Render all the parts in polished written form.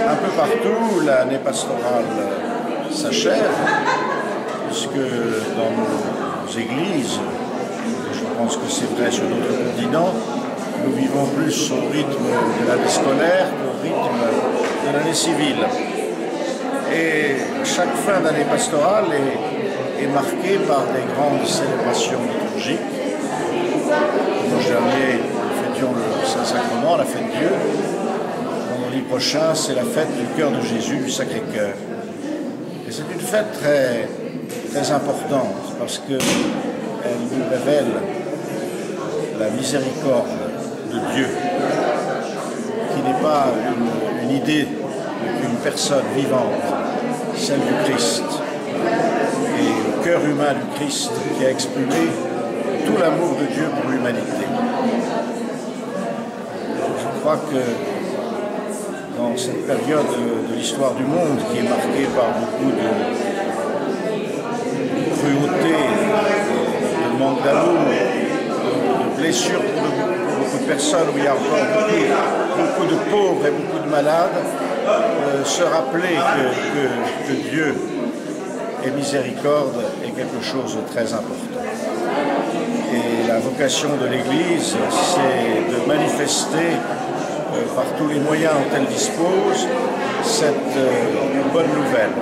Un peu partout, l'année pastorale s'achève, puisque dans nos églises, je pense que c'est vrai sur d'autres continents, nous vivons plus au rythme de l'année scolaire qu'au rythme de l'année civile. Et chaque fin d'année pastorale est marquée par des grandes célébrations liturgiques. Dimanche dernier, nous fêtions le Saint-Sacrement, la fête Dieu. Vendredi prochain, c'est la fête du cœur de Jésus, du Sacré-Cœur. Et c'est une fête très, très importante parce qu'elle nous révèle la miséricorde de Dieu, qui n'est pas une idée d'une personne vivante, celle du Christ. Et le cœur humain du Christ qui a exprimé tout l'amour de Dieu pour l'humanité. Je crois que dans cette période de l'histoire du monde qui est marquée par beaucoup de cruauté, de manque d'amour, de blessures pour beaucoup de personnes, où il y a encore beaucoup de pauvres et beaucoup de malades, se rappeler que Dieu est miséricorde est quelque chose de très important. Et la vocation de l'Église, c'est de manifester par tous les moyens dont elle dispose cette bonne nouvelle.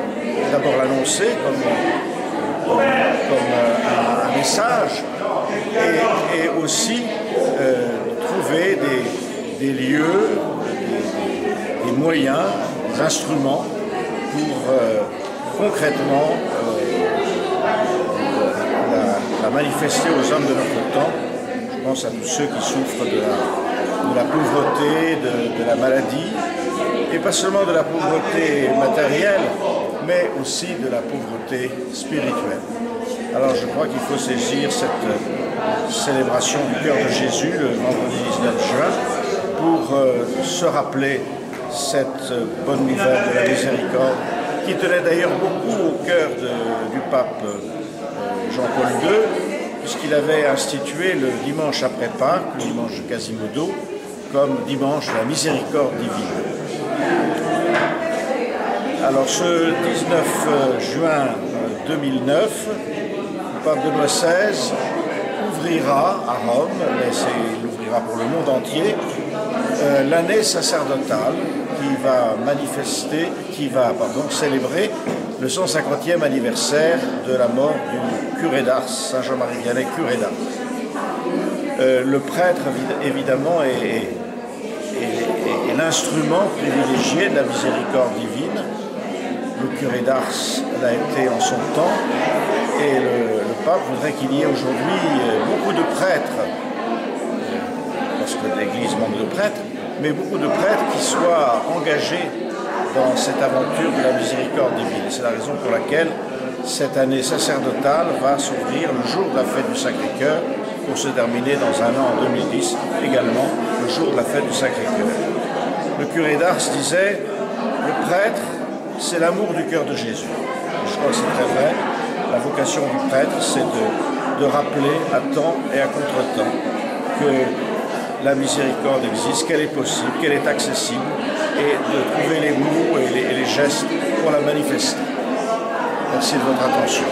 D'abord l'annoncer comme un message et aussi trouver des lieux, des moyens, des instruments pour concrètement la manifester aux hommes de notre temps. Je pense à tous ceux qui souffrent de la pauvreté, de la maladie, et pas seulement de la pauvreté matérielle, mais aussi de la pauvreté spirituelle. Alors je crois qu'il faut saisir cette célébration du cœur de Jésus, le vendredi 19 juin, pour se rappeler cette bonne nouvelle de la miséricorde, qui tenait d'ailleurs beaucoup au cœur du pape Jean-Paul II, puisqu'il avait institué le dimanche après Pâques, le dimanche de Quasimodo, comme dimanche de la miséricorde divine. Alors ce 19 juin 2009, le pape Benoît XVI ouvrira à Rome, mais il ouvrira pour le monde entier, l'année sacerdotale qui va célébrer le 150e anniversaire de la mort du curé d'Ars, Saint Jean-Marie Vianney, curé d'Ars. Le prêtre, évidemment, est l'instrument privilégié de la miséricorde divine. Le curé d'Ars l'a été en son temps, et le pape voudrait qu'il y ait aujourd'hui beaucoup de prêtres, parce que l'Église manque de prêtres, mais beaucoup de prêtres qui soient engagés dans cette aventure de la miséricorde divine. C'est la raison pour laquelle cette année sacerdotale va s'ouvrir le jour de la fête du Sacré-Cœur, pour se terminer dans un an, en 2010, également le jour de la fête du Sacré-Cœur. Le curé d'Ars disait, le prêtre, c'est l'amour du cœur de Jésus. Je crois que c'est très vrai. La vocation du prêtre, c'est de rappeler à temps et à contre-temps que la miséricorde existe, qu'elle est possible, qu'elle est accessible, et de trouver les mots et les gestes pour la manifester. Merci de votre attention.